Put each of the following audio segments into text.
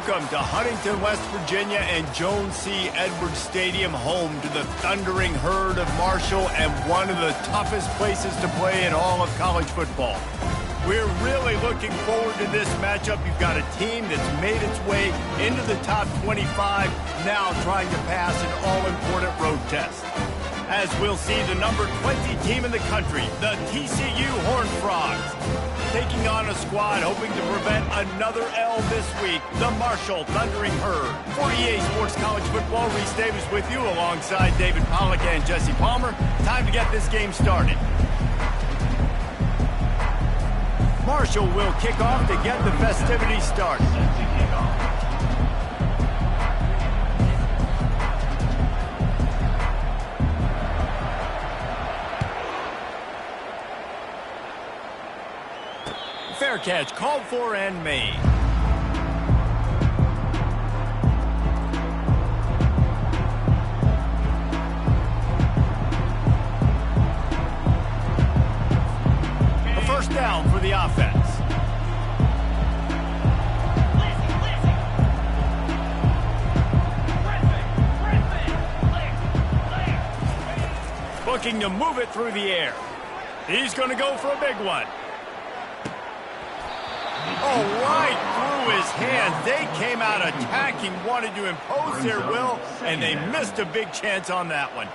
Welcome to Huntington, West Virginia and Jones C. Edwards Stadium, home to the thundering herd of Marshall and one of the toughest places to play in all of college football. We're really looking forward to this matchup. You've got a team that's made its way into the top 25, now trying to pass an all-important road test. As we'll see the number 20 team in the country, the TCU Horned Frogs, taking on a squad hoping to prevent another L this week, the Marshall Thundering Herd. For EA Sports College Football, Reese Davis with you alongside David Pollack and Jesse Palmer. Time to get this game started. Marshall will kick off to get the festivities started. Fair catch called for and made. A first down for the offense. Looking to move it through the air. He's going to go for a big one. Oh, right through his hands. They came out attacking, wanted to impose their will, and they missed a big chance on that one.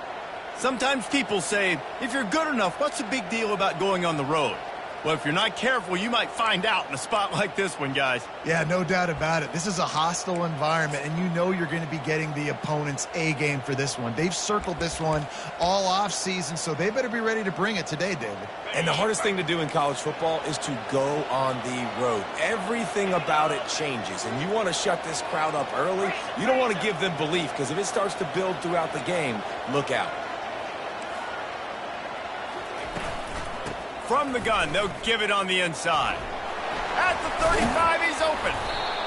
Sometimes people say, if you're good enough, what's the big deal about going on the road? Well, if you're not careful, you might find out in a spot like this one, guys. Yeah, no doubt about it. This is a hostile environment, and you know you're going to be getting the opponent's A game for this one. They've circled this one all offseason, so they better be ready to bring it today, David. And the hardest thing to do in college football is to go on the road. Everything about it changes, and you want to shut this crowd up early. You don't want to give them belief, because if it starts to build throughout the game, look out. From the gun, they'll give it on the inside. At the 35, he's open.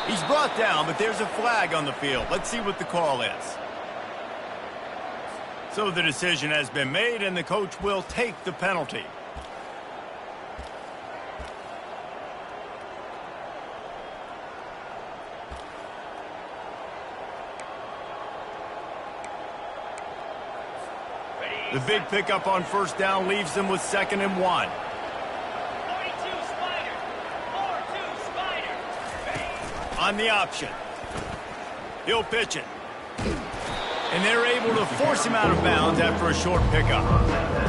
He's brought down, but there's a flag on the field. Let's see what the call is. So the decision has been made, and the coach will take the penalty. The big pickup on first down leaves them with 2nd and 1. On the option. He'll pitch it. And they're able to force him out of bounds after a short pickup.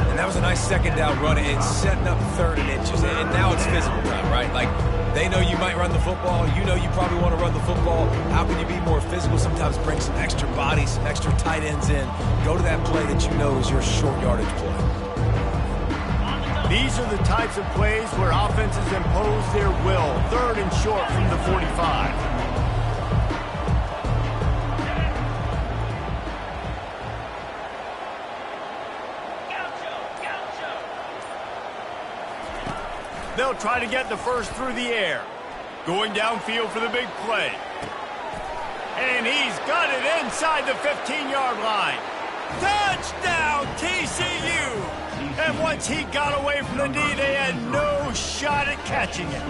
And that was a nice 2nd down run. It's setting up 3rd and inches. And now it's physical time, right? Like, they know you might run the football. You know you probably want to run the football. How can you be more physical? Sometimes bring some extra bodies, some extra tight ends in. Go to that play that you know is your short yardage play. These are the types of plays where offenses impose their will. 3rd and short from the 45. They'll try to get the first through the air. Going downfield for the big play. And he's got it inside the 15-yard line. Touchdown, TCU! And once he got away from the knee, they had no shot at catching it.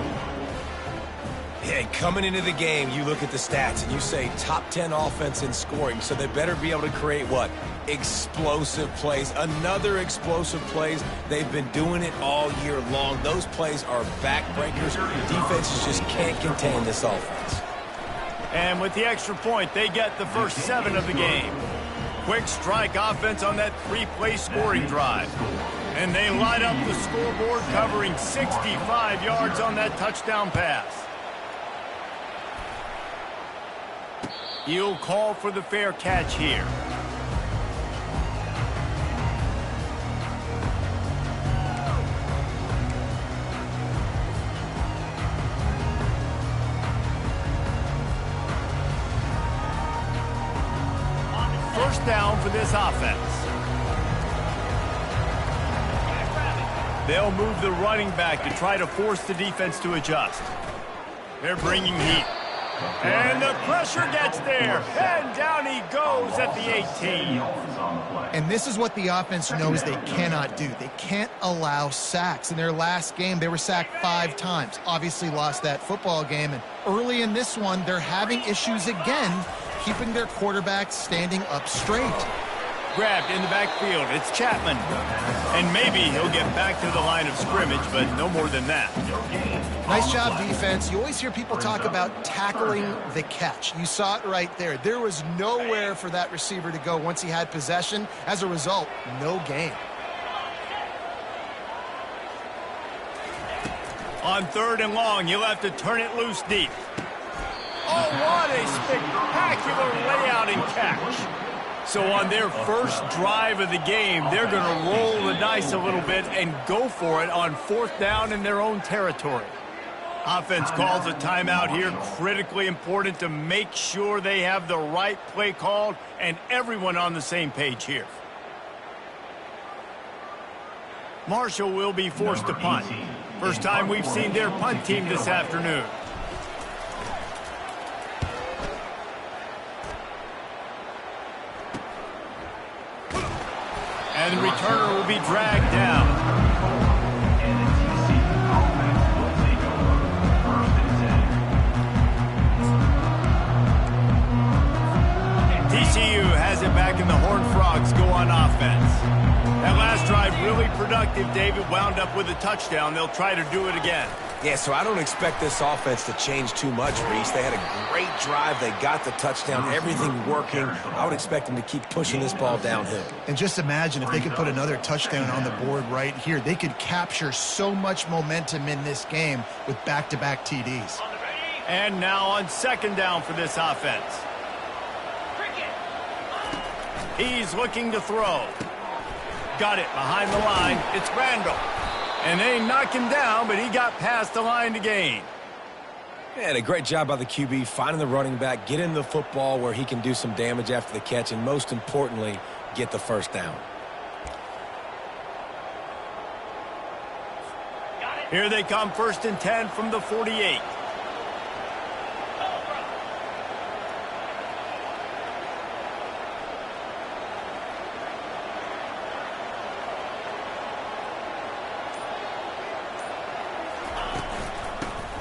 Yeah, coming into the game, you look at the stats and you say top 10 offense in scoring, so they better be able to create what? Explosive plays. Another explosive plays. They've been doing it all year long. Those plays are backbreakers. Defenses just can't contain this offense. And with the extra point, they get the first 7 of the game. Quick strike offense on that 3-play scoring drive. And they light up the scoreboard, covering 65 yards on that touchdown pass. He'll call for the fair catch here. First down for this offense. They'll move the running back to try to force the defense to adjust. They're bringing heat. And the pressure gets there. And down he goes at the 18. And this is what the offense knows they cannot do. They can't allow sacks. In their last game, they were sacked 5 times. Obviously lost that football game. And early in this one, they're having issues again keeping their quarterback standing up straight. Grabbed in the backfield. It's Chapman. And maybe he'll get back to the line of scrimmage, but no more than that. Nice job, defense. You always hear people talk about tackling the catch. You saw it right there. There was nowhere for that receiver to go once he had possession. As a result, no gain. On 3rd and long, you'll have to turn it loose deep. Oh, what a spectacular layout and catch. So on their first drive of the game, they're going to roll the dice a little bit and go for it on 4th down in their own territory. Offense calls a timeout here, critically important to make sure they have the right play called and everyone on the same page here. Marshall will be forced to punt. First time we've seen their punt team this afternoon. And the returner will be dragged down. TCU has it back and the Horned Frogs go on offense. That last drive really productive, David. Wound up with a touchdown. They'll try to do it again. Yeah, so I don't expect this offense to change too much, Reese. They had a great drive. They got the touchdown. Everything working. I would expect them to keep pushing this ball downhill. And just imagine if they could put another touchdown on the board right here. They could capture so much momentum in this game with back-to-back TDs. And now on 2nd down for this offense. He's looking to throw. Got it behind the line. It's Randall. And they knock him down, but he got past the line to gain. And a great job by the QB finding the running back, getting the football where he can do some damage after the catch, and most importantly, get the 1st down. Here they come, 1st and 10 from the 48.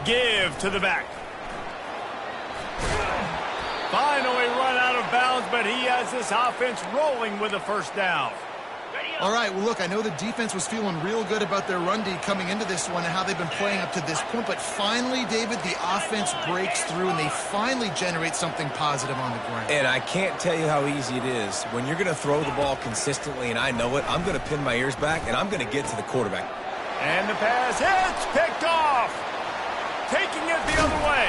Give to the back. Finally run out of bounds, but he has this offense rolling with a 1st down. All right, well, look, I know the defense was feeling real good about their run D coming into this one and how they've been playing up to this point, but finally, David, the offense breaks through and they finally generate something positive on the ground. And I can't tell you how easy it is. When you're going to throw the ball consistently, and I know it, I'm going to pin my ears back, and I'm going to get to the quarterback. And the pass hits, picked off. Taking it the other way.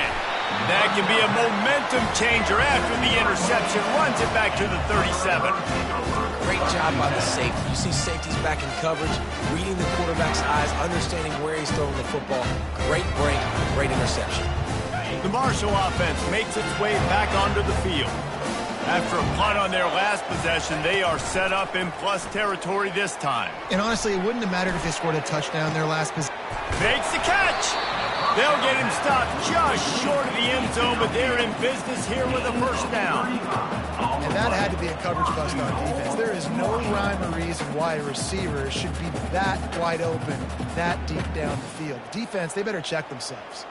That can be a momentum changer after the interception. Runs it back to the 37. Great job by the safety. You see safeties back in coverage, reading the quarterback's eyes, understanding where he's throwing the football. Great break, great interception. The Marshall offense makes its way back onto the field. After a punt on their last possession, they are set up in plus territory this time. And honestly, it wouldn't have mattered if they scored a touchdown their last possession. Makes the catch. They'll get him stopped just short of the end zone, but they're in business here with a 1st down. And that had to be a coverage bust on defense. There is no rhyme or reason why a receiver should be that wide open, that deep down the field. Defense, they better check themselves.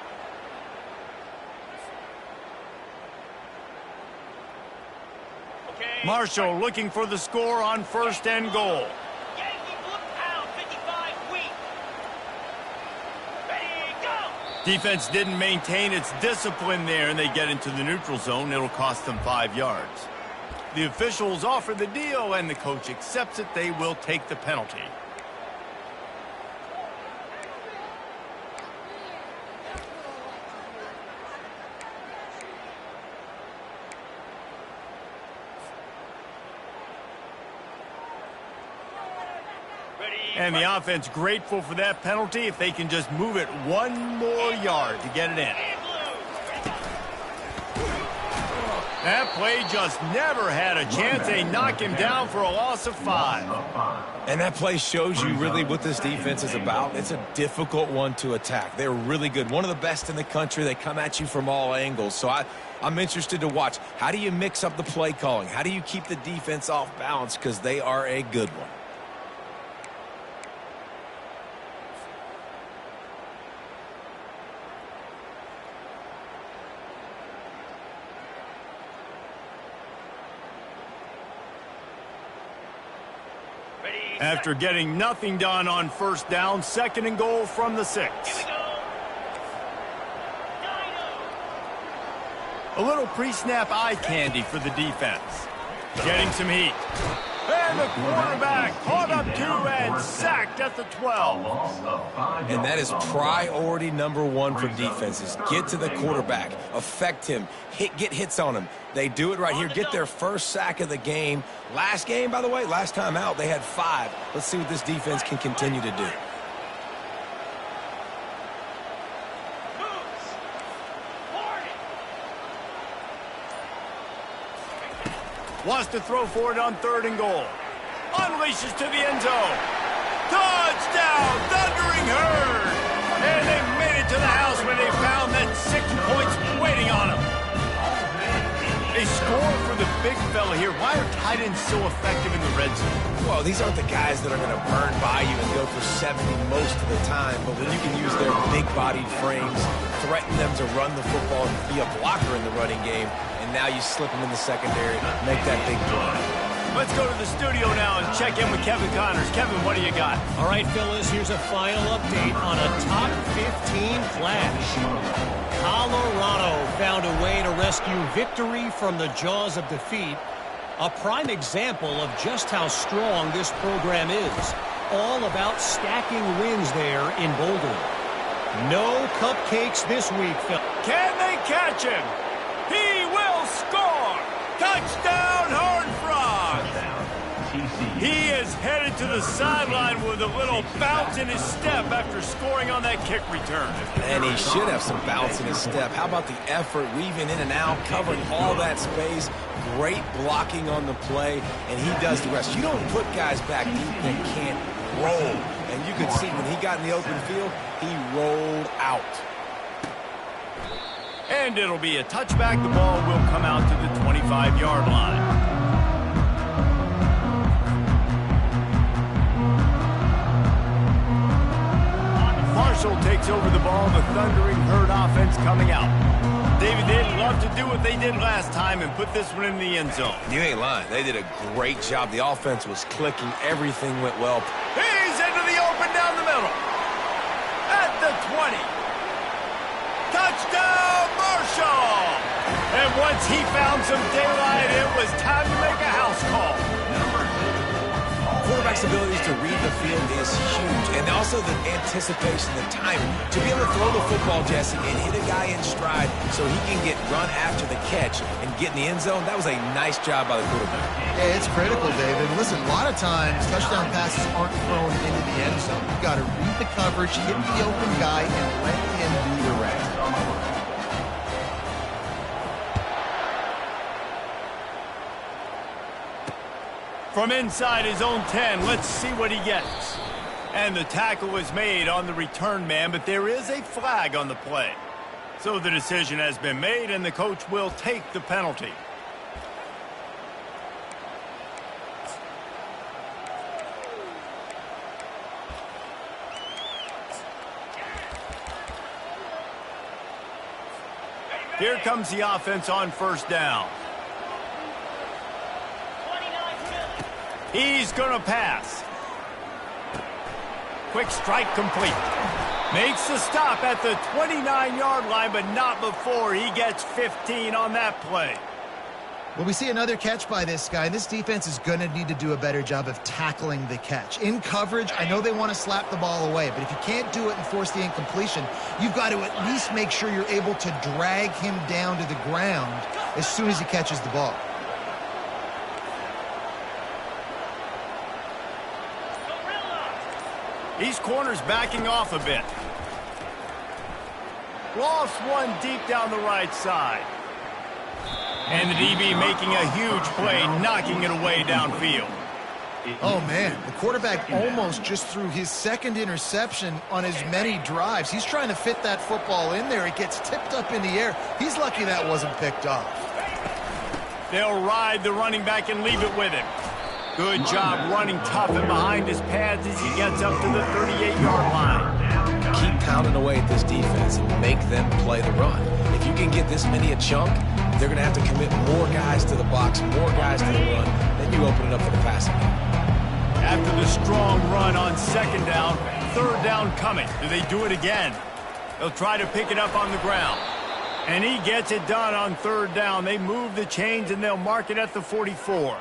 Marshall looking for the score on 1st and goal. Defense didn't maintain its discipline there, and they get into the neutral zone. It'll cost them 5 yards. The officials offer the deal, and the coach accepts it. They will take the penalty. And the offense grateful for that penalty if they can just move it 1 more yard to get it in. That play just never had a chance. They knock him down for a loss of 5. And that play shows you really what this defense is about. It's a difficult one to attack. They're really good. One of the best in the country. They come at you from all angles. So I'm interested to watch. How do you mix up the play calling? How do you keep the defense off balance? Because they are a good one. After getting nothing done on first down, 2nd and goal from the 6. A little pre-snap eye candy for the defense. Getting some heat. And the quarterback caught up to and sacked at the 12. And that is priority number 1 for defenses. Get to the quarterback. Affect him. Get hits on him. They do it right here. Get their first sack of the game. Last game, by the way, last time out, they had 5. Let's see what this defense can continue to do. Wants to throw for it on 3rd and goal. Unleashes to the end zone. Touchdown, Thundering Herd! And they made it to the house where they found that 6 points waiting on them. They score for the big fella here. Why are tight ends so effective in the red zone? Well, these aren't the guys that are going to burn by you and go for 70 most of the time, but when you can use their big-bodied frames, threaten them to run the football and be a blocker in the running game, and now you slip them in the secondary, make that big play. Let's go to the studio now and check in with Kevin Connors. Kevin, what do you got? All right, fellas, here's a final update on a top 15 clash. Colorado found a way to rescue victory from the jaws of defeat. A prime example of just how strong this program is. All about stacking wins there in Boulder. No cupcakes this week, Phil. Can they catch him? He will score! Touchdown, Horned Frog! He is headed to the sideline with a little bounce in his step after scoring on that kick return. And he should have some bounce in his step. How about the effort, weaving in and out, covering all that space, great blocking on the play, and he does the rest. You don't put guys back deep that can't roll. And you could see when he got in the open field, he rolled out. And it'll be a touchback. The ball will come out to the 25-yard line. Marshall takes over the ball. The Thundering Herd offense coming out. David, they'd love to do what they did last time and put this one in the end zone. You ain't lying. They did a great job. The offense was clicking. Everything went well. He's into the open down the middle. At the 20. Touchdown, Marshall! And once he found some daylight, it was time to make a house call. Quarterback's abilities to read the field is huge, and also the anticipation, the timing. To be able to throw the football, Jesse, and hit a guy in stride so he can get run after the catch and get in the end zone, that was a nice job by the quarterback. Yeah, it's critical, David. Listen, a lot of times touchdown passes aren't thrown into the end zone. You've got to read the coverage, hit the open guy, and let him do the rest. From inside his own 10, let's see what he gets. And the tackle is made on the return man, but there is a flag on the play. So the decision has been made, and the coach will take the penalty. Here comes the offense on first down. He's going to pass. Quick strike complete. Makes the stop at the 29-yard line, but not before he gets 15 on that play. Well, we see another catch by this guy. This defense is going to need to do a better job of tackling the catch. In coverage, I know they want to slap the ball away, but if you can't do it and force the incompletion, you've got to at least make sure you're able to drag him down to the ground as soon as he catches the ball. These corners backing off a bit. Lost one deep down the right side. And the DB making a huge play, knocking it away downfield. Oh, man, the quarterback almost just threw his second interception on as many drives. He's trying to fit that football in there. It gets tipped up in the air. He's lucky that wasn't picked off. They'll ride the running back and leave it with him. Good job running tough and behind his pads as he gets up to the 38-yard line. Keep pounding away at this defense and make them play the run. If you can get this many a chunk, they're going to have to commit more guys to the box, more guys to the run. Then you open it up for the passing game. After the strong run on second down, third down coming. Do they do it again? They'll try to pick it up on the ground. And he gets it done on third down. They move the chains and they'll mark it at the 44.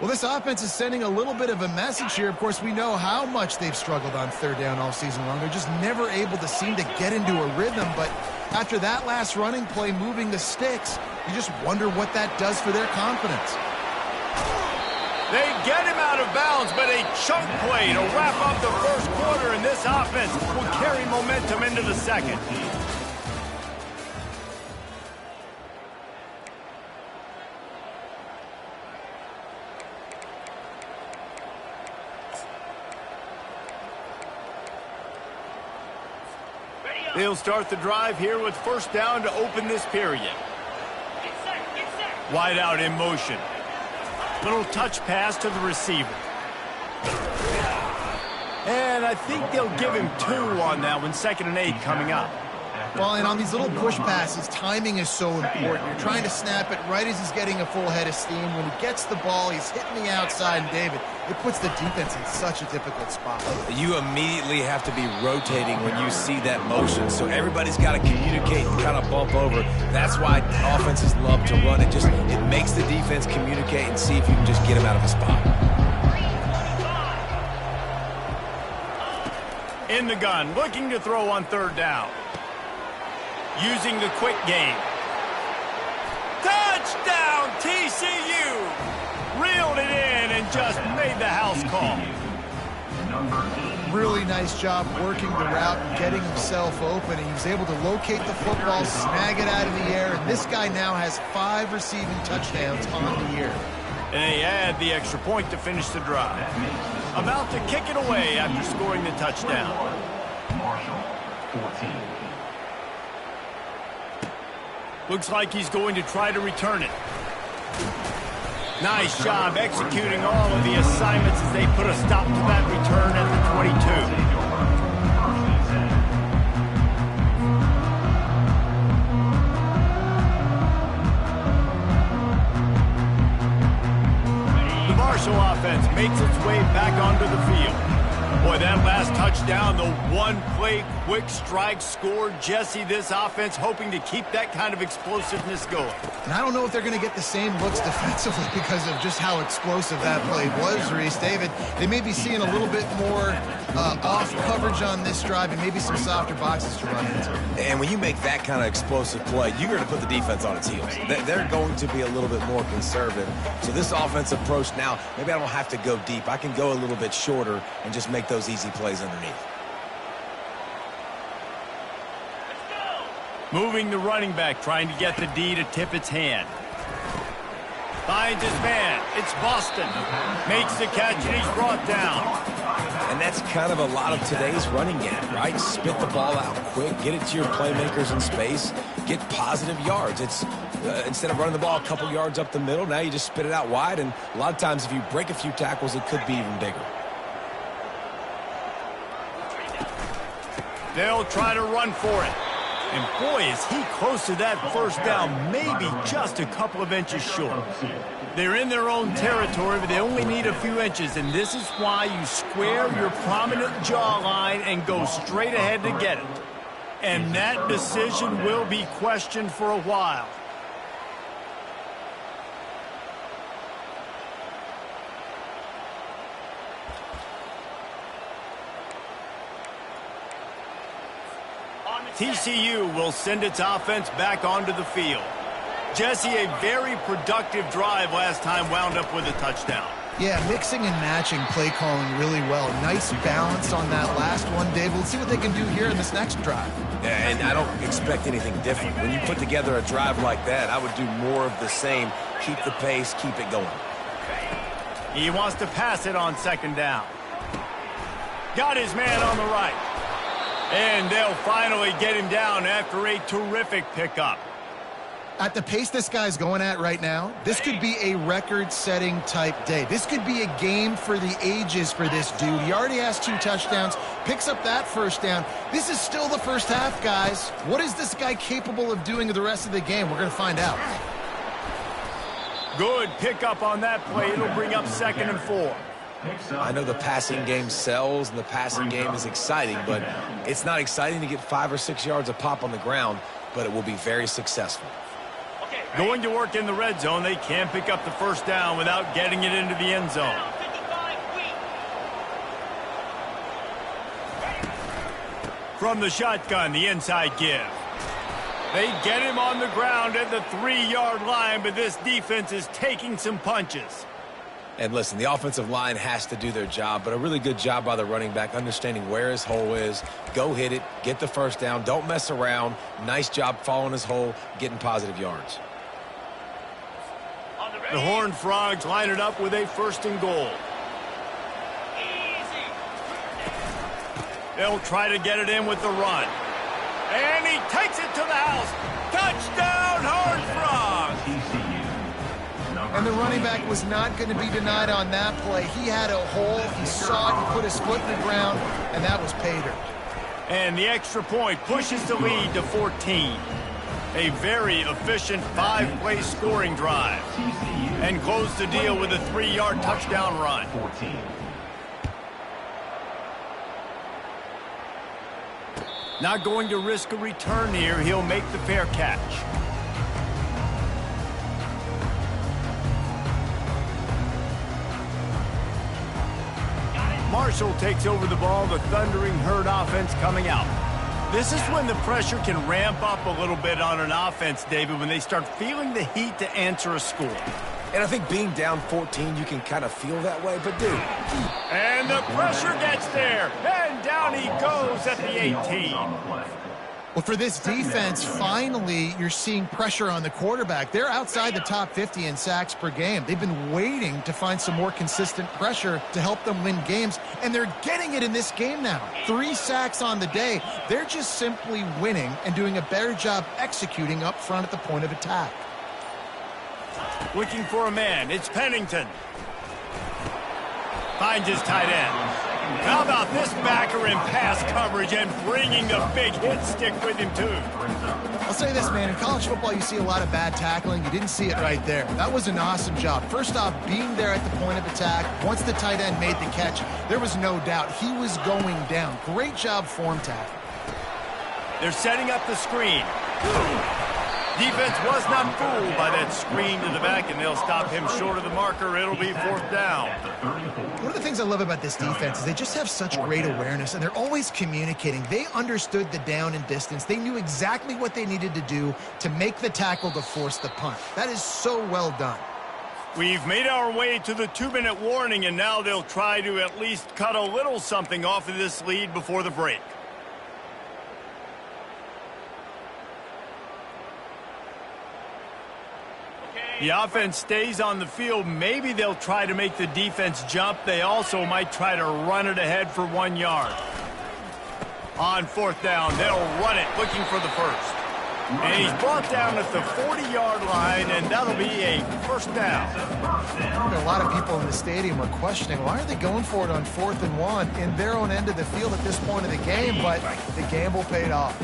Well, this offense is sending a little bit of a message here. Of course, we know how much they've struggled on third down all season long. They're just never able to seem to get into a rhythm. But after that last running play, moving the sticks, you just wonder what that does for their confidence. They get him out of bounds, but a chunk play to wrap up the first quarter, and this offense will carry momentum into the second. They'll start the drive here with first down to open this period. Wide out in motion. Little touch pass to the receiver. And I think they'll give him 2 on that one. 2nd and 8 coming up. Well, and on these little push passes, timing is so important. You're trying to snap it right as he's getting a full head of steam. When he gets the ball, he's hitting the outside, and David, it puts the defense in such a difficult spot. You immediately have to be rotating when you see that motion, so everybody's got to communicate and kind of bump over. That's why offenses love to run. It makes the defense communicate and see if you can just get him out of a spot. In the gun, looking to throw on third down. Using the quick game. Touchdown, TCU! Reeled it in and just made the house call. Really nice job working the route and getting himself open. He was able to locate the football, snag it out of the air, and this guy now has 5 receiving touchdowns on the year. And they add the extra point to finish the drive. About to kick it away after scoring the touchdown. Marshall, 14. Looks like he's going to try to return it. Nice job executing all of the assignments as they put a stop to that return at the 22. The Marshall offense makes its way back onto the field. Boy, that last touchdown, the one-play quick strike score. Jesse, this offense hoping to keep that kind of explosiveness going. And I don't know if they're going to get the same looks defensively because of just how explosive that play was, Reese. David, they may be seeing a little bit more off coverage on this drive and maybe some softer boxes to run into. And when you make that kind of explosive play, you're going to put the defense on its heels. They're going to be a little bit more conservative. So this offensive approach now, maybe I don't have to go deep. I can go a little bit shorter and just make those easy plays underneath. Moving the running back, trying to get the D to tip its hand. Finds his man. It's Boston. Makes the catch, and he's brought down. And that's kind of a lot of today's running game, right? Spit the ball out quick, get it to your playmakers in space, get positive yards. It's instead of running the ball a couple yards up the middle, now you just spit it out wide, and a lot of times if you break a few tackles, it could be even bigger. They'll try to run for it. And boy, is he close to that first down, maybe just a couple of inches short. They're in their own territory, but they only need a few inches, and this is why you square your prominent jawline and go straight ahead to get it. And that decision will be questioned for a while. TCU will send its offense back onto the field. Jesse, a very productive drive last time wound up with a touchdown. Yeah, mixing and matching play calling really well. Nice balance on that last one, Dave. Let's see what they can do here in this next drive. Yeah, and I don't expect anything different. When you put together a drive like that, I would do more of the same. Keep the pace, keep it going. He wants to pass it on second down. Got his man on the right. And they'll finally get him down after a terrific pickup. At the pace this guy's going at right now, this could be a record-setting type day. This could be a game for the ages for this dude. He already has 2 touchdowns, picks up that first down. This is still the first half, guys. What is this guy capable of doing the rest of the game? We're going to find out. Good pickup on that play. It'll bring up 2nd and 4. I know the passing game sells and the passing game is exciting, but it's not exciting to get 5 or 6 yards a pop on the ground, but it will be very successful. Going to work in the red zone. They can't pick up the first down without getting it into the end zone. From the shotgun, the inside give. They get him on the ground at the 3-yard line, but this defense is taking some punches. And listen, the offensive line has to do their job, but a really good job by the running back understanding where his hole is. Go hit it, get the first down, don't mess around. Nice job following his hole, getting positive yards. The Horned Frogs line it up with a 1st and goal. They'll try to get it in with the run. And he takes it to the house. Touchdown, Horned Frogs! TCU. And the running back was not going to be denied on that play. He had a hole, he saw it, he put his foot in the ground, and that was pay dirt. And the extra point pushes the lead to 14. A very efficient 5-play scoring drive. And close the deal with a 3-yard touchdown run. 14. Not going to risk a return here. He'll make the fair catch. Marshall takes over the ball. The Thundering Herd offense coming out. This is when the pressure can ramp up a little bit on an offense, David, when they start feeling the heat to answer a score. And I think being down 14, you can kind of feel that way, but dude. And the pressure gets there. And down he goes at the 18. Well, for this defense, finally, you're seeing pressure on the quarterback. They're outside the top 50 in sacks per game. They've been waiting to find some more consistent pressure to help them win games, and they're getting it in this game now. 3 sacks on the day. They're just simply winning and doing a better job executing up front at the point of attack. Looking for a man. It's Pennington. Finds his tight end. How about this backer in pass coverage and bringing the big hit stick with him, too? I'll say this, man. In college football, you see a lot of bad tackling. You didn't see it right there. That was an awesome job. First off, being there at the point of attack. Once the tight end made the catch, there was no doubt he was going down. Great job form tackle. They're setting up the screen. Defense was not fooled by that screen to the back, and they'll stop him short of the marker. It'll be 4th down. One of the things I love about this defense is they just have such great awareness, and they're always communicating. They understood the down and distance. They knew exactly what they needed to do to make the tackle to force the punt. That is so well done. We've made our way to the 2-minute warning, and now they'll try to at least cut a little something off of this lead before the break. The offense stays on the field. Maybe they'll try to make the defense jump. They also might try to run it ahead for 1 yard. On 4th down, they'll run it, looking for the first. And he's brought down at the 40-yard line, and that'll be a 1st down. A lot of people in the stadium are questioning, why are they going for it on 4th and 1 in their own end of the field at this point of the game? But the gamble paid off.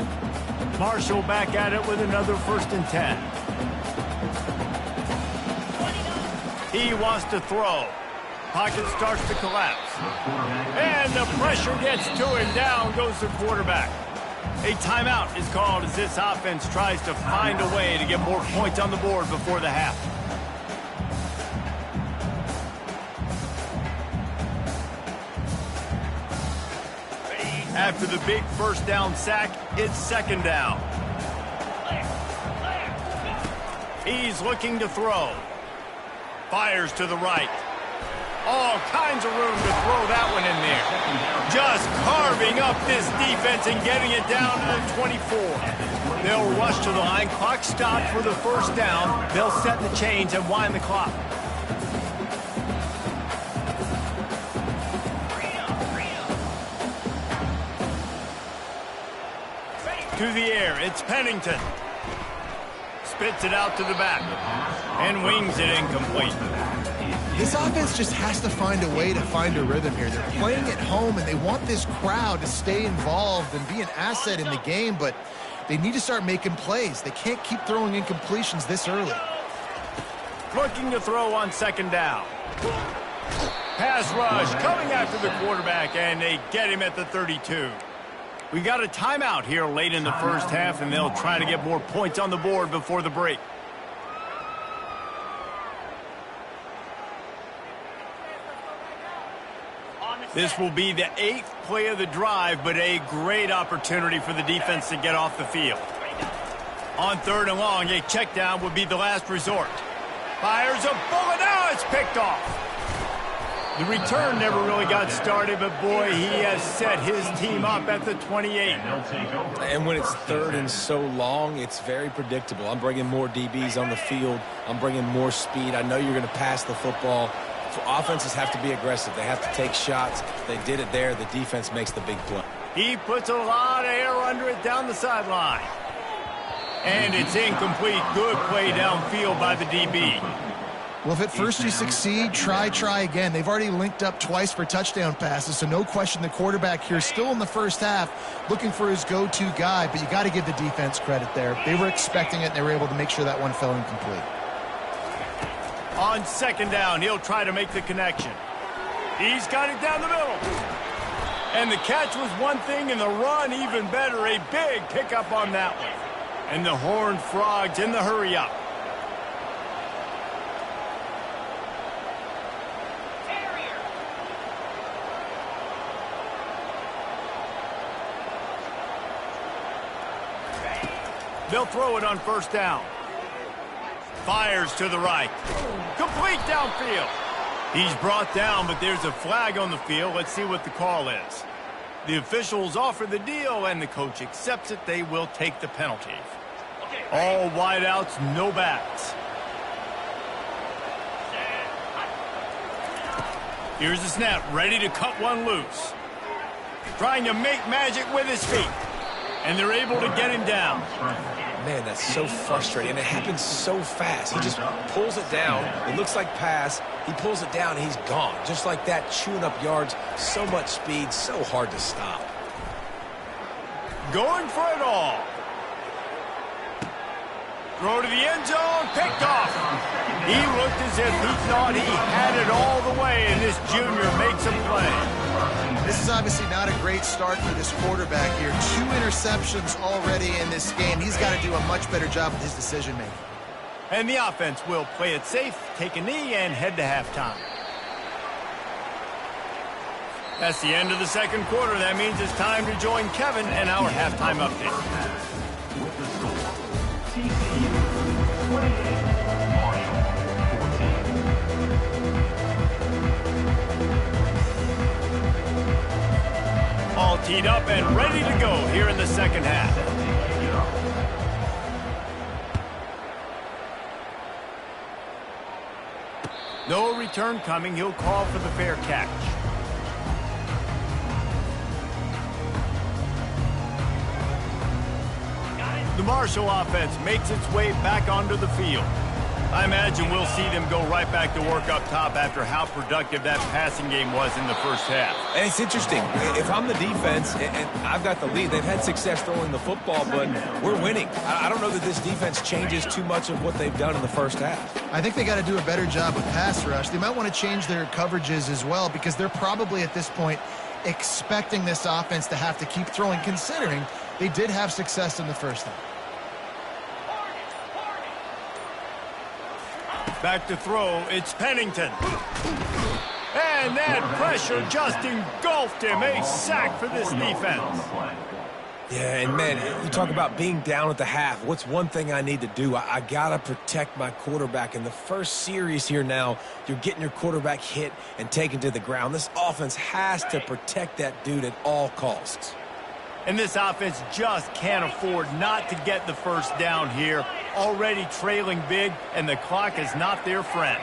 Marshall back at it with another 1st and 10. He wants to throw. Pocket starts to collapse. And the pressure gets to him. Down goes the quarterback. A timeout is called as this offense tries to find a way to get more points on the board before the half. After the big 1st down sack, it's 2nd down. He's looking to throw. Fires to the right. All kinds of room to throw that one in there. Just carving up this defense and getting it down to the 24. They'll rush to the line. Clock stopped for the first down. They'll set the chains and wind the clock. To the air, it's Pennington. Spits it out to the back and wings it incomplete. This offense just has to find a way to find a rhythm here. They're playing at home, and they want this crowd to stay involved and be an asset in the game, but they need to start making plays. They can't keep throwing incompletions this early. Looking to throw on second down. Pass rush coming after the quarterback, and they get him at the 32. We got a timeout here late in the first half, and they'll try to get more points on the board before the break. This will be the 8th play of the drive, but a great opportunity for the defense to get off the field. On 3rd and long, a check down would be the last resort. Fires a bullet. Now it's picked off. The return never really got started, but boy, he has set his team up at the 28. And when it's 3rd and so long, it's very predictable. I'm bringing more DBs on the field. I'm bringing more speed. I know you're going to pass the football. So offenses have to be aggressive. They have to take shots. They did it there. The defense makes the big play. He puts a lot of air under it down the sideline. And it's incomplete. Good play downfield by the DB. Well, if at first you succeed, try again. They've already linked up twice for touchdown passes, so no question the quarterback here still in the first half looking for his go-to guy, but you got to give the defense credit there. They were expecting it, and they were able to make sure that one fell incomplete. On 2nd down, he'll try to make the connection. He's got it down the middle. And the catch was one thing, and the run even better. A big pickup on that one. And the Horned Frogs in the hurry-up. They'll throw it on 1st down. Fires to the right. Complete downfield. He's brought down, but there's a flag on the field. Let's see what the call is. The officials offer the deal, and the coach accepts it. They will take the penalty. All wideouts, no backs. Here's the snap, ready to cut one loose. Trying to make magic with his feet. And they're able to get him down. Man, that's so frustrating. And it happens so fast. He just pulls it down. It looks like pass. He pulls it down, and he's gone. Just like that, chewing up yards. So much speed, so hard to stop. Going for it all. Throw to the end zone, picked off. He looked as if he thought he had it all the way, and this junior makes a play. This is obviously not a great start for this quarterback here. 2 interceptions already in this game. He's got to do a much better job with his decision-making. And the offense will play it safe, take a knee, and head to halftime. That's the end of the 2nd quarter. That means it's time to join Kevin and our halftime update. With the score, TCU 28, Marshall 14. All teed up and ready to go here in the 2nd half. No return coming. He'll call for the fair catch. The Marshall offense makes its way back onto the field. I imagine we'll see them go right back to work up top after how productive that passing game was in the first half. And it's interesting. If I'm the defense and I've got the lead, they've had success throwing the football, but we're winning. I don't know that this defense changes too much of what they've done in the first half. I think they got to do a better job with pass rush. They might want to change their coverages as well, because they're probably at this point expecting this offense to have to keep throwing, considering they did have success in the first half. Back to throw, it's Pennington. And that pressure just engulfed him. A sack for this defense. Yeah, and man, you talk about being down at the half. What's one thing I need to do? I got to protect my quarterback. In the first series here now, you're getting your quarterback hit and taken to the ground. This offense has to protect that dude at all costs. And this offense just can't afford not to get the first down here. Already trailing big, and the clock is not their friend.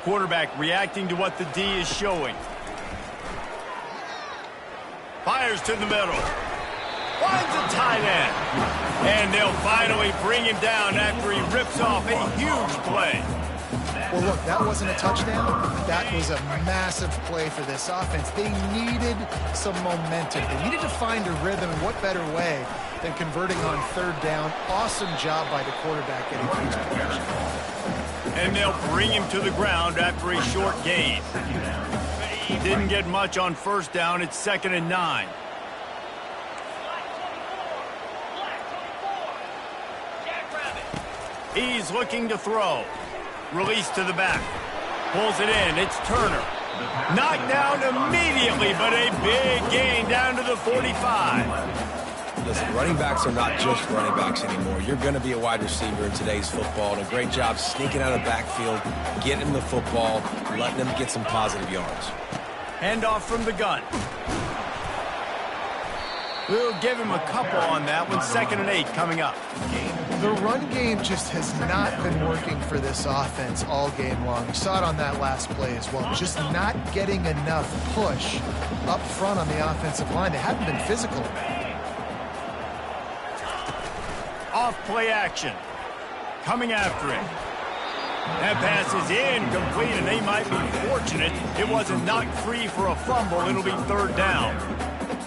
Quarterback reacting to what the D is showing. Fires to the middle. Finds a tight end. And they'll finally bring him down after he rips off a huge play. Well, look, that wasn't a touchdown, but that was a massive play for this offense. They needed some momentum. They needed to find a rhythm, and what better way than converting on third down. Awesome job by the quarterback getting through his progression. And they'll bring him to the ground after a short gain. Didn't get much on first down. It's 2nd and 9. He's looking to throw. Release to the back. Pulls it in. It's Turner. Knocked down immediately, but a big gain down to the 45. Listen, running backs are not just running backs anymore. You're going to be a wide receiver in today's football, and a great job sneaking out of the backfield, getting him the football, letting him get some positive yards. Handoff from the gun. We'll give him a couple on that one. 2nd and 8 coming up. The run game just has not been working for this offense all game long. We saw it on that last play as well. Just not getting enough push up front on the offensive line. They haven't been physical. Off play action. Coming after him. That pass is incomplete, and they might be fortunate it wasn't knocked free for a fumble. It'll be 3rd down.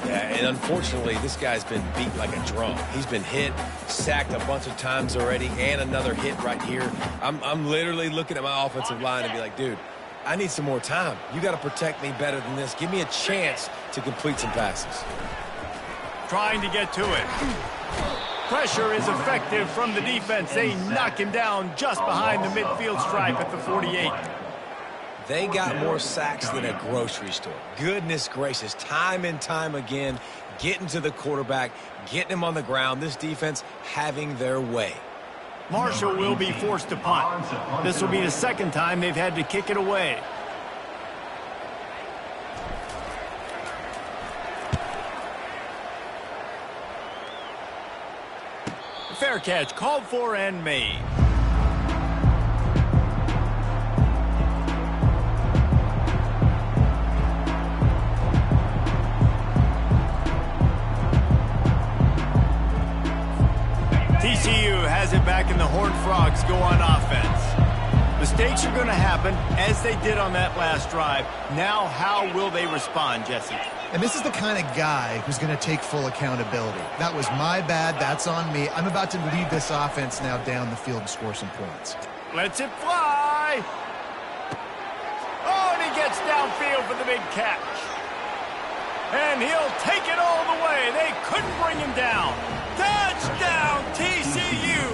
Yeah, and unfortunately, this guy's been beat like a drum. He's been hit, sacked a bunch of times already, and another hit right here. I'm literally looking at my offensive line and be like, dude, I need some more time. You got to protect me better than this. Give me a chance to complete some passes. Trying to get to it. Pressure is effective from the defense. They knock him down just behind the midfield stripe at the 48. They got more sacks than a grocery store. Goodness gracious, time and time again, getting to the quarterback, getting him on the ground. This defense having their way. Marshall will be forced to punt. This will be the 2nd time they've had to kick it away. Fair catch called for and made. TCU has it back, and the Horned Frogs go on offense. Mistakes are going to happen, as they did on that last drive. Now, how will they respond, Jesse? And this is the kind of guy who's going to take full accountability. That was my bad. That's on me. I'm about to lead this offense now down the field and score some points. Lets it fly. Oh, and he gets downfield for the big catch. And he'll take it all the way. They couldn't bring him down. Touchdown, TCU.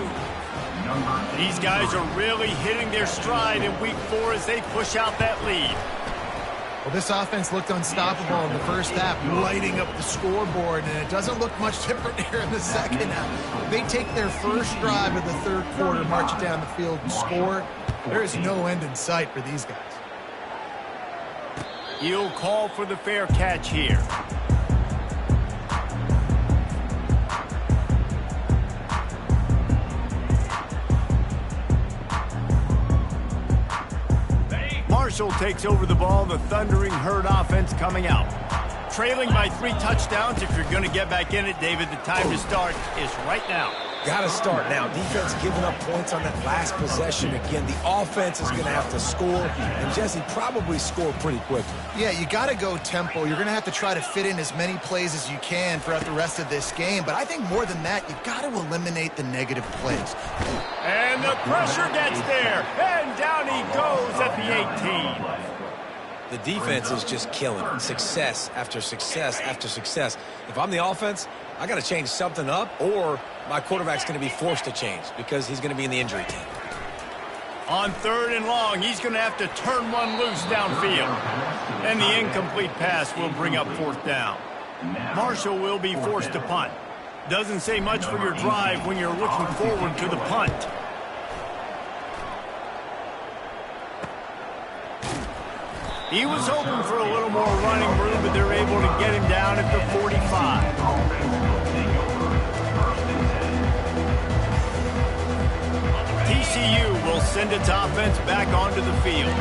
These guys are really hitting their stride in week 4 as they push out that lead. Well, this offense looked unstoppable in the first half, lighting up the scoreboard, and it doesn't look much different here in the second half. They take their first drive of the 3rd quarter, march it down the field, and score. There is no end in sight for these guys. He'll call for the fair catch here. Marshall takes over the ball. The Thundering Herd offense coming out. Trailing by 3 touchdowns. If you're going to get back in it, David, the time to start is right now. Got to start now. Defense giving up points on that last possession. Again, the offense is going to have to score, and Jesse probably score pretty quickly. Yeah, you got to go tempo. You're going to have to try to fit in as many plays as you can throughout the rest of this game. But I think more than that, you've got to eliminate the negative plays. And the pressure gets there, and down he goes at the 18. The defense is just killing it. Success after success after success. If I'm the offense, I got to change something up, or my quarterback's going to be forced to change because he's going to be in the injury team. On 3rd and long, he's going to have to turn one loose downfield. And the incomplete pass will bring up 4th down. Marshall will be forced to punt. Doesn't say much for your drive when you're looking forward to the punt. He was hoping for a little more running room, but they're able to get him down at the 45. TCU will send its offense back onto the field.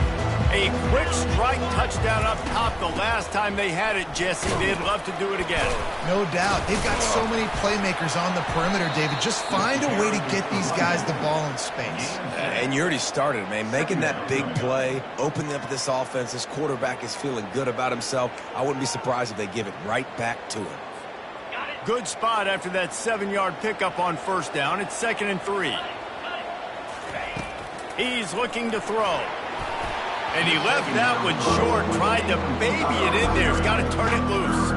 A quick strike touchdown up top the last time they had it, Jesse. They'd love to do it again. No doubt. They've got so many playmakers on the perimeter, David. Just find a way to get these guys the ball in space. And you already started, man. Making that big play, opening up this offense. This quarterback is feeling good about himself. I wouldn't be surprised if they give it right back to him. Good spot after that 7-yard pickup on 1st down. It's 2nd and 3. He's looking to throw. And he left that one short, tried to baby it in there. He's got to turn it loose.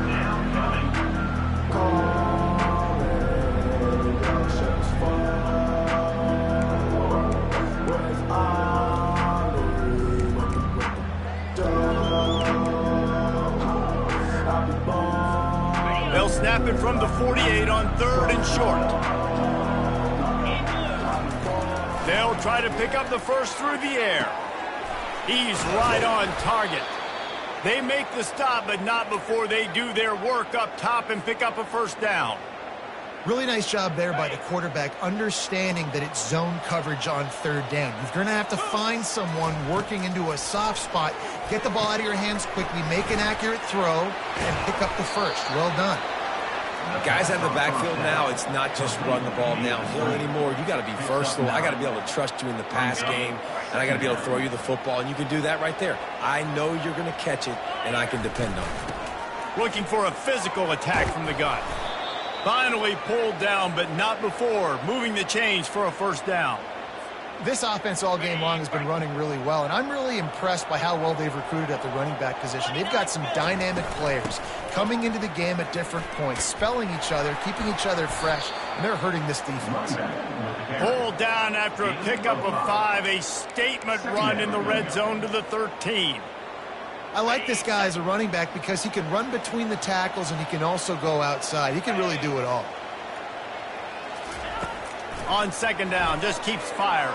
They'll snap it from the 48 on 3rd and short. They'll try to pick up the first through the air. He's right on target. They make the stop, but not before they do their work up top and pick up a 1st down. Really nice job there by the quarterback, understanding that it's zone coverage on 3rd down. You're going to have to find someone working into a soft spot, get the ball out of your hands quickly, make an accurate throw, and pick up the first. Well done. Guys out of the backfield now, it's not just run the ball downhill anymore. You got to be versatile. I got to be able to trust you in the pass game, and I got to be able to throw you the football, and you can do that right there. I know you're going to catch it, and I can depend on it. Looking for a physical attack from the gun. Finally pulled down, but not before moving the chains for a 1st down. This offense all game long has been running really well, and I'm really impressed by how well they've recruited at the running back position. They've got some dynamic players coming into the game at different points, spelling each other, keeping each other fresh, and they're hurting this defense. Pulled down after a pickup of 5, a statement run in the red zone to the 13. I like this guy as a running back because he can run between the tackles and he can also go outside. He can really do it all. On 2nd down, just keeps firing.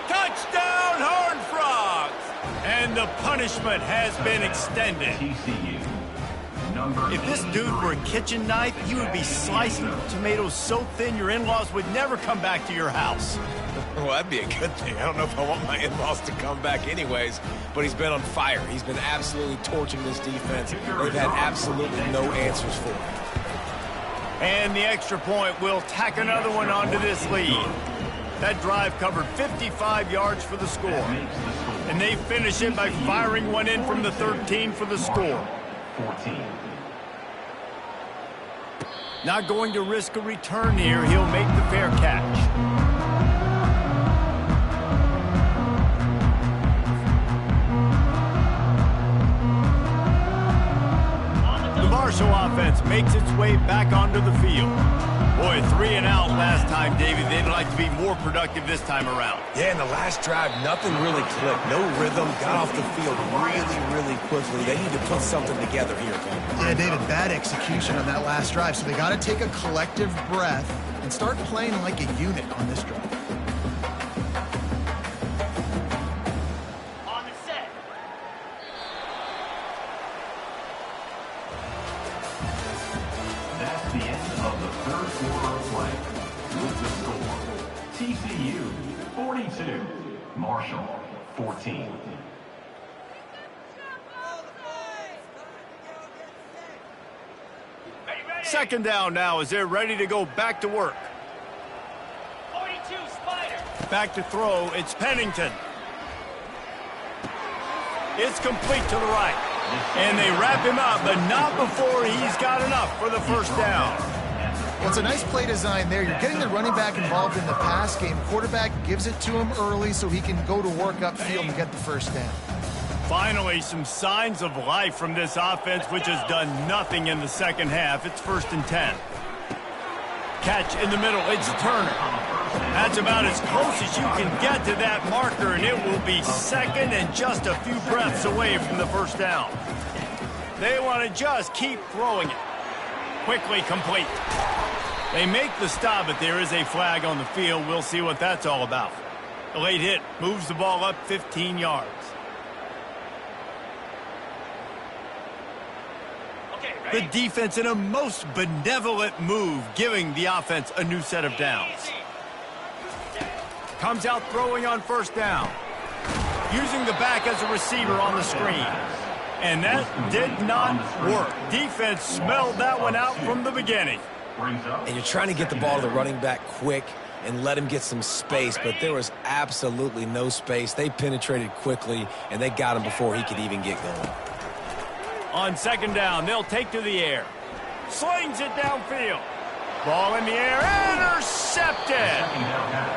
Touchdown, Horned Frogs! And the punishment has been extended. TCU. If this dude were a kitchen knife, you would be slicing tomatoes so thin your in-laws would never come back to your house. Well, that'd be a good thing. I don't know if I want my in-laws to come back anyways, but he's been on fire. He's been absolutely torching this defense. They've had absolutely no answers for him. And the extra point will tack another one onto this lead. That drive covered 55 yards for the score. And they finish it by firing one in from the 13 for the score. 14. Not going to risk a return here. He'll make the fair catch. Marshall offense makes its way back onto the field. Boy, 3 and out last time, David. They'd like to be more productive this time around. Yeah, in the last drive, nothing really clicked. No rhythm. Got off the field really quickly. They need to put something together here. Yeah, David, bad execution on that last drive. So they got to take a collective breath and start playing like a unit on this drive. That's the end of the 3rd quarter of play. With the score, TCU 42, Marshall 14. 2nd down now as they're ready to go back to work. 42, Spider. Back to throw, it's Pennington. It's complete to the right. And they wrap him up, but not before he's got enough for the 1st down. Well, it's a nice play design there. You're getting the running back involved in the pass game. Quarterback gives it to him early so he can go to work upfield and get the 1st down. Finally, some signs of life from this offense, which has done nothing in the 2nd half. It's 1st and 10. Catch in the middle. It's Turner. That's It's about as close as you can get to that marker, and it will be second and just a few breaths away from the first down. They want to just keep throwing it. Quickly complete. They make the stop, but there is a flag on the field. We'll see what that's all about. A late hit moves the ball up 15 yards. The defense in a most benevolent move, giving the offense a new set of downs. Comes out throwing on first down. Using the back as a receiver on the screen. And that did not work. Defense smelled that one out from the beginning. And you're trying to get the ball to the running back quick and let him get some space, but there was absolutely no space. They penetrated quickly, and they got him before he could even get going. On second down, they'll take to the air. Slings it downfield. Ball in the air, intercepted.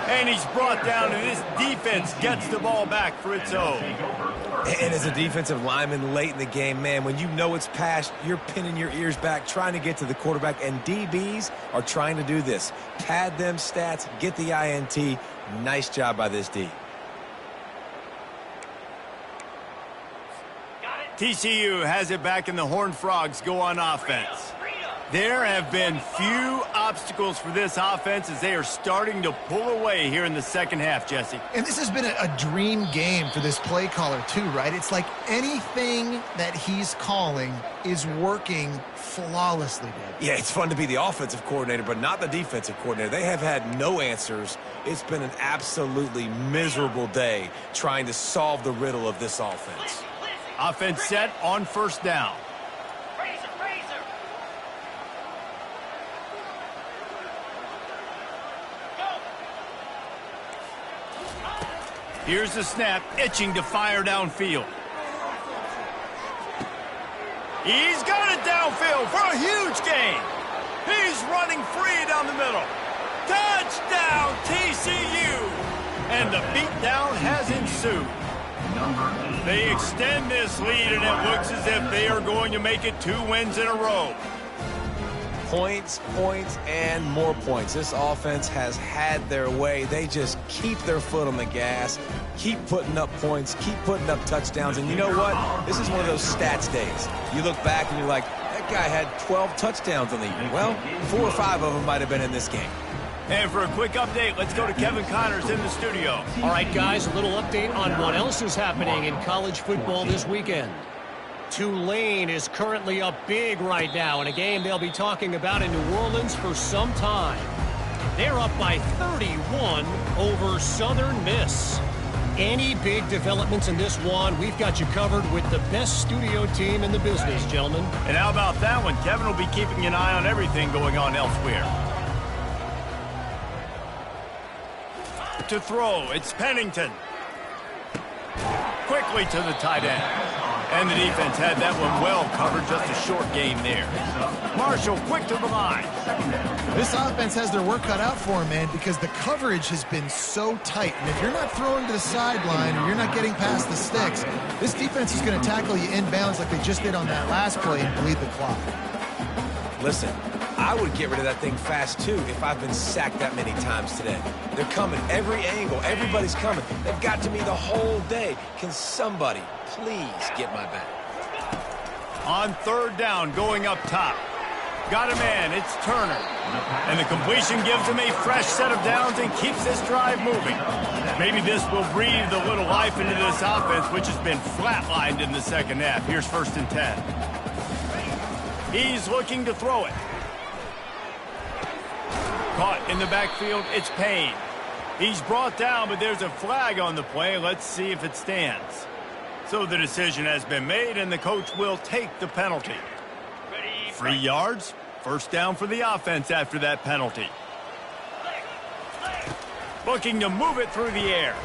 And he's brought down, and this defense gets the ball back for its own. And as a defensive lineman late in the game, man, when you know it's past, you're pinning your ears back, trying to get to the quarterback, and DBs are trying to do this. Pad them stats, get the INT. Nice job by this D. TCU has it back, and the Horned Frogs go on offense. There have been few obstacles for this offense as they are starting to pull away here in the second half, Jesse. And this has been a dream game for this play caller too, right? It's like anything that he's calling is working flawlessly, Dave. Yeah, it's fun to be the offensive coordinator, but not the defensive coordinator. They have had no answers. It's been an absolutely miserable day trying to solve the riddle of this offense. Offense set on first down. Here's the snap, itching to fire downfield. He's got it downfield for a huge gain. He's running free down the middle. Touchdown, TCU! And the beatdown has ensued. They extend this lead, and it looks as if they are going to make it 2 wins in a row. Points, points, and more points. This offense has had their way. They just keep their foot on the gas, keep putting up points, keep putting up touchdowns. And you know what? This is one of those stats days. You look back and you're like, that guy had 12 touchdowns on the year. Well, 4 or 5 of them might have been in this game. And for a quick update, let's go to Kevin Connors in the studio. All right, guys, a little update on what else is happening in college football this weekend. Tulane is currently up big right now in a game they'll be talking about in New Orleans for some time. They're up by 31 over Southern Miss. Any big developments in this one, we've got you covered with the best studio team in the business, gentlemen. And how about that one? Kevin will be keeping an eye on everything going on elsewhere. To throw, it's Pennington. Quickly to the tight end. And the defense had that one well covered, just a short game there. Marshall quick to the line. This offense has their work cut out for them, man, because the coverage has been so tight. And if you're not throwing to the sideline or you're not getting past the sticks, this defense is going to tackle you inbounds like they just did on that last play and bleed the clock. Listen, I would get rid of that thing fast, too, if I've been sacked that many times today. They're coming every angle. Everybody's coming. They've got to me the whole day. Can somebody please get my back? On third down, going up top. Got a man, it's Turner. And the completion gives him a fresh set of downs and keeps this drive moving. Maybe this will breathe a little life into this offense, which has been flatlined in the second half. Here's 1st and 10. He's looking to throw it. Caught in the backfield, it's Payne. He's brought down, but there's a flag on the play. Let's see if it stands. So the decision has been made, and the coach will take the penalty. 3 yards, first down for the offense after that penalty. Looking to move it through the air.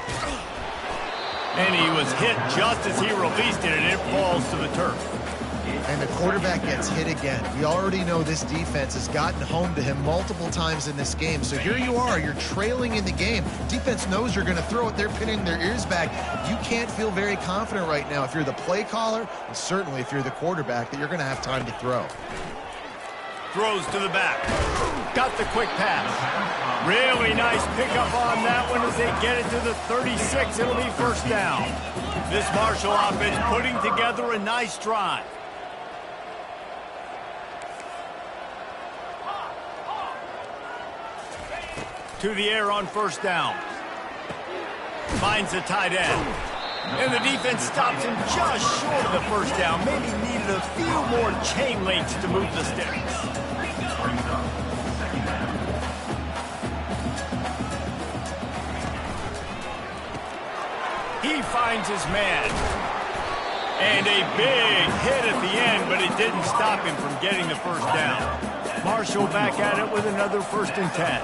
And he was hit just as he released it, and it falls to the turf. And the quarterback gets hit again. We already know this defense has gotten home to him multiple times in this game. So here you are, you're trailing in the game. Defense knows you're going to throw it. They're pinning their ears back. You can't feel very confident right now if you're the play caller, and certainly if you're the quarterback, that you're going to have time to throw. Throws to the back. Got the quick pass. Really nice pickup on that one as they get it to the 36. It'll be first down. This Marshall offense putting together a nice drive. To the air on first down. Finds the tight end. And the defense stops him just short of the first down. Maybe needed a few more chain links to move the sticks. He finds his man. And a big hit at the end, but it didn't stop him from getting the first down. Marshall back at it with another 1st and 10.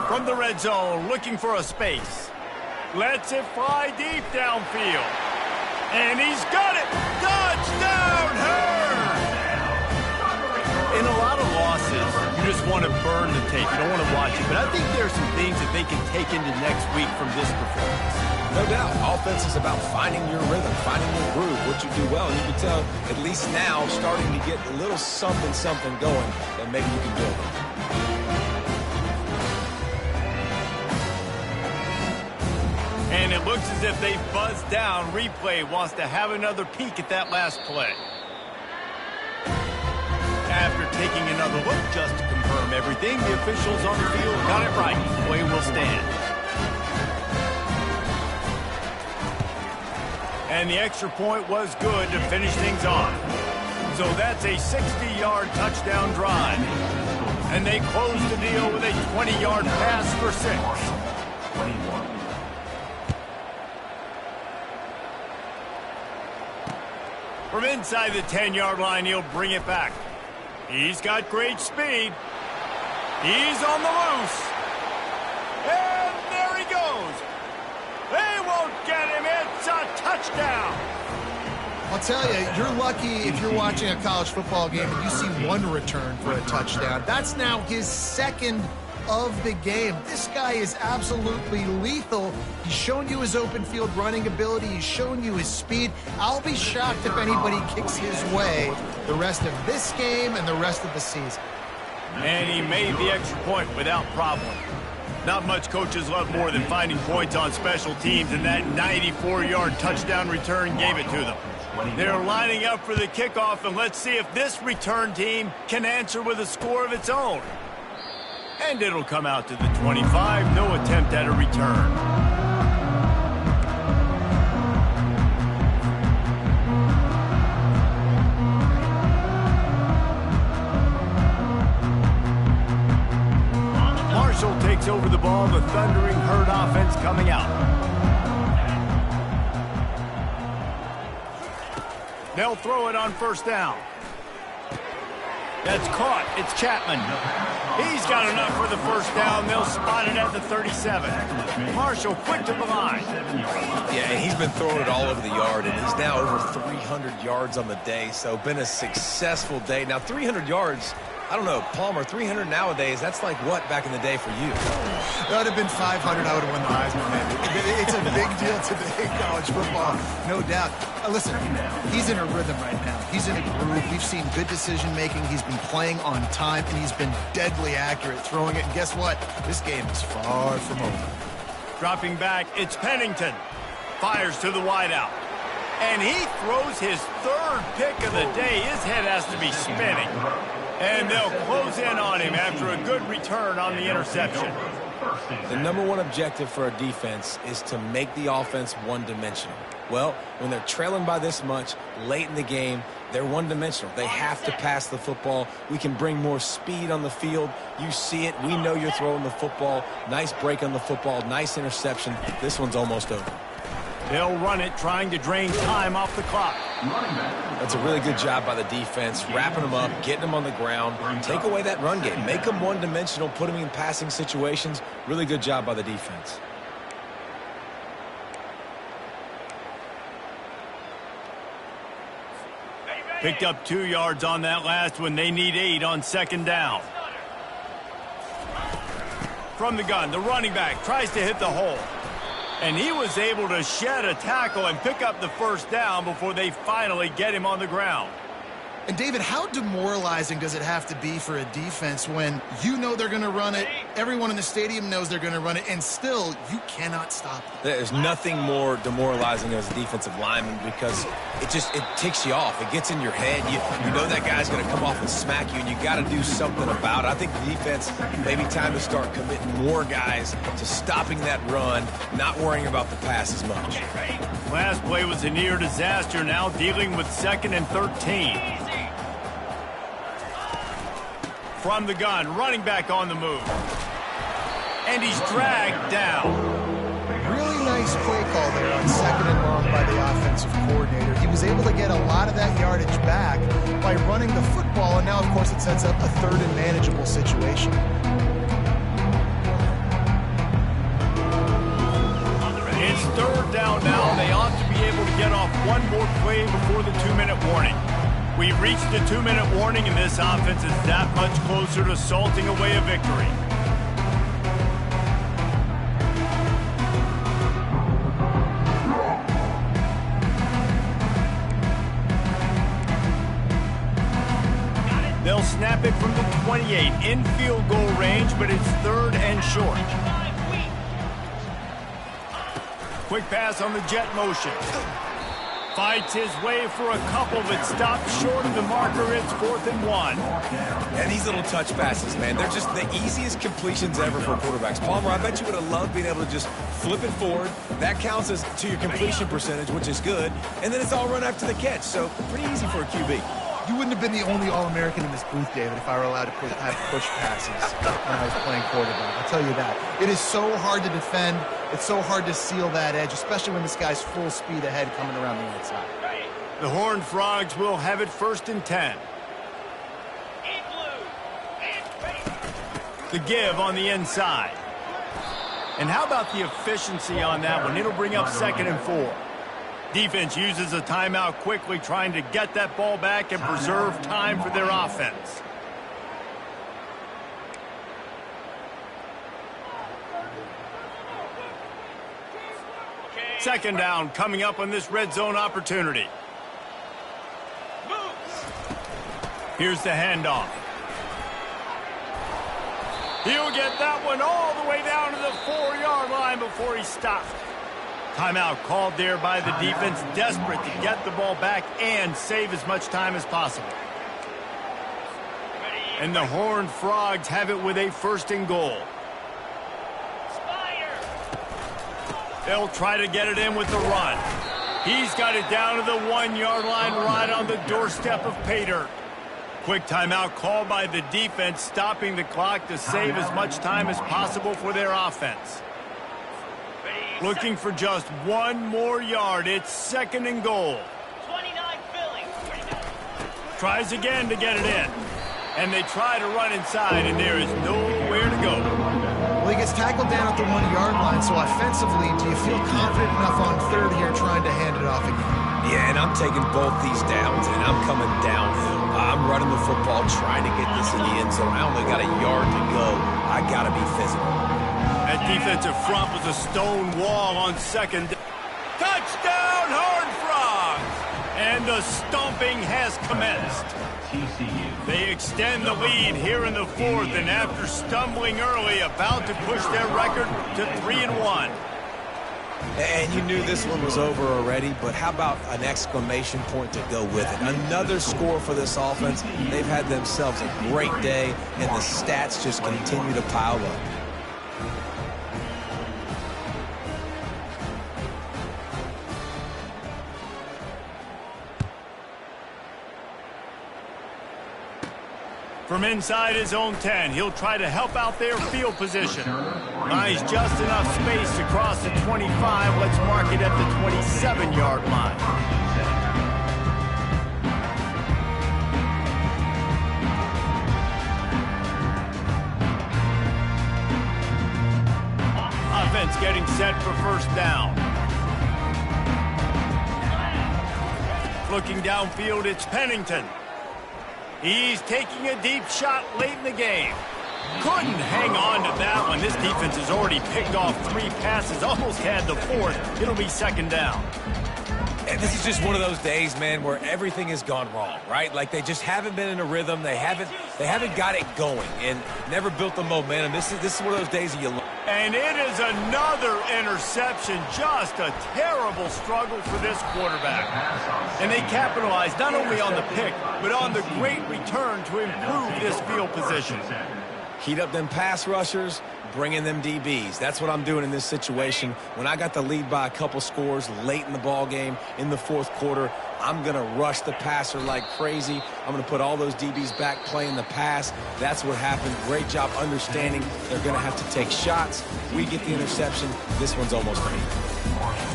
From the red zone, looking for a space. Lets it fly deep downfield. And he's got it! Touchdown, Herd! In a lot of losses, you just want to burn the tape. You don't want to watch it. But I think there are some things that they can take into next week from this performance. No doubt. Offense is about finding your rhythm, finding your groove, what you do well. And you can tell, at least now, starting to get a little something going that maybe you can build on. And it looks as if they buzzed down. Replay wants to have another peek at that last play. After taking another look just to confirm everything, the officials on the field got it right. Play will stand. And the extra point was good to finish things off. So that's a 60-yard touchdown drive. And they close the deal with a 20-yard pass for 6. From inside the 10-yard line, he'll bring it back. He's got great speed. He's on the loose. And there he goes. They won't get him. It's a touchdown. I'll tell you, you're lucky if you're watching a college football game and you see one return for a touchdown. That's now his 2nd of the game. This guy is absolutely lethal. He's shown you his open field running ability. He's shown you his speed. I'll be shocked if anybody kicks his way the rest of this game and the rest of the season. And he made the extra point without problem. Not much coaches love more than finding points on special teams, and that 94-yard touchdown return gave it to them. They're lining up for the kickoff, and let's see if this return team can answer with a score of its own. And it'll come out to the 25. No attempt at a return. Marshall takes over the ball. The Thundering Herd offense coming out. They'll throw it on first down. That's caught. It's Chapman. He's got enough for the first down. They'll spot it at the 37. Marshall quick to the line. Yeah, and he's been throwing it all over the yard, and he's now over 300 yards on the day, so been a successful day. Now, 300 yards, I don't know, Palmer, 300 nowadays, that's like what back in the day for you? That would have been 500. I would have won the Heisman, man. It's a big deal today in college football, no doubt. Listen, he's in a rhythm right now. He's in a groove. We've seen good decision-making. He's been playing on time, and he's been deadly accurate throwing it. And guess what? This game is far from over. Dropping back, it's Pennington. Fires to the wideout. And he throws his 3rd pick of the day. His head has to be spinning. And they'll close in on him after a good return on the interception. The #1 objective for a defense is to make the offense one-dimensional. Well, when they're trailing by this much late in the game, they're one-dimensional. They have to pass the football. We can bring more speed on the field. You see it. We know you're throwing the football. Nice break on the football. Nice interception. This one's almost over. They'll run it, trying to drain time off the clock. That's a really good job by the defense, wrapping them up, getting them on the ground. Take away that run game. Make them one-dimensional, put them in passing situations. Really good job by the defense. Picked up 2 yards on that last one. They need 8 on 2nd down. From the gun, the running back tries to hit the hole. And he was able to shed a tackle and pick up the first down before they finally get him on the ground. And, David, how demoralizing does it have to be for a defense when you know they're going to run it, Everyone in the stadium knows they're going to run it, and still, you cannot stop them. There's nothing more demoralizing as a defensive lineman because it ticks you off. It gets in your head. You know that guy's going to come off and smack you, and you got to do something about it. I think the defense, maybe time to start committing more guys to stopping that run, not worrying about the pass as much. Last play was a near disaster, now dealing with 2nd and 13. From the gun, running back on the move. And he's dragged down. Really nice play call there on 2nd and long by the offensive coordinator. He was able to get a lot of that yardage back by running the football, and now, of course, it sets up a 3rd and manageable situation. It's 3rd down now. They ought to be able to get off one more play before the 2-minute warning. We've reached the 2-minute warning, and this offense is that much closer to salting away a victory. They'll snap it from the 28 in field goal range, but it's 3rd and short. Quick pass on the jet motion. Fights his way for a couple, but stops short of the marker. It's 4th and 1. And these little touch passes, man, they're just the easiest completions ever for quarterbacks. Palmer, I bet you would have loved being able to just flip it forward. That counts as to your completion percentage, which is good. And then it's all run after the catch, so pretty easy for a QB. You wouldn't have been the only All-American in this booth, David, if I were allowed to have push passes when I was playing quarterback. I'll tell you that. It is so hard to defend. It's so hard to seal that edge, especially when this guy's full speed ahead coming around the outside. The Horned Frogs will have it 1st and 10. The give on the inside. And how about the efficiency on that one? It'll bring up 2nd and 4. Defense uses a timeout quickly, trying to get that ball back and preserve time for their offense. Second down coming up on this red zone opportunity. Here's the handoff. He'll get that one all the way down to the 4-yard line before he stopped. Timeout called there by the defense, desperate to get the ball back and save as much time as possible. And the Horned Frogs have it with a 1st and goal. They'll try to get it in with the run. He's got it down to the 1-yard line right on the doorstep of pay dirt. Quick timeout called by the defense, stopping the clock to save as much time as possible for their offense. Looking for just one more yard. It's 2nd and goal. 29 Philly. Tries again to get it in. And they try to run inside, and there is nowhere to go. Well, he gets tackled down at the 1-yard line, so offensively, do you feel confident enough on 3rd here trying to hand it off again? Yeah, and I'm taking both these downs, and I'm coming downhill. I'm running the football, trying to get this in the end zone. I only got a yard to go. I got to be physical. That defensive front was a stone wall on 2nd. Touchdown, Horned Frogs! And the stomping has commenced. TCU. They extend the lead here in the 4th, and after stumbling early, about to push their record to 3-1. And you knew this one was over already, but how about an exclamation point to go with it? Another score for this offense. They've had themselves a great day, and the stats just continue to pile up. From inside his own 10, he'll try to help out their field position. Buys just enough space to cross the 25. Let's mark it at the 27-yard line. Offense getting set for 1st down. Looking downfield, it's Pennington. He's taking a deep shot late in the game. Couldn't hang on to that one. This defense has already picked off 3 passes, almost had the 4th. It'll be 2nd down. This is just one of those days, man, where everything has gone wrong, right? Like they just haven't been in a rhythm. They haven't got it going and never built the momentum. This is one of those days that you. And it is another interception. Just a terrible struggle for this quarterback. And they capitalized not only on the pick, but on the great return to improve this field position. Heat up them pass rushers, bring in them DBs. That's what I'm doing in this situation. When I got the lead by a couple scores late in the ball game in the fourth quarter, I'm going to rush the passer like crazy. I'm going to put all those DBs back playing the pass. That's what happened. Great job understanding they're going to have to take shots. We get the interception. This one's almost ready.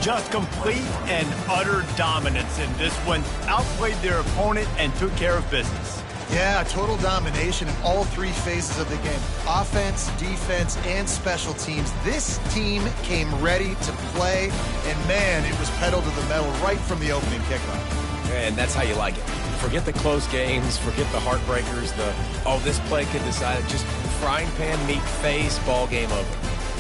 Just complete and utter dominance in this one. Outplayed their opponent and took care of business. Yeah, total domination in all three phases of the game. Offense, defense, and special teams. This team came ready to play, and man, it was pedal to the metal right from the opening kickoff. And that's how you like it. Forget the close games, forget the heartbreakers, this play could decide it. Just frying pan meat face, ball game over.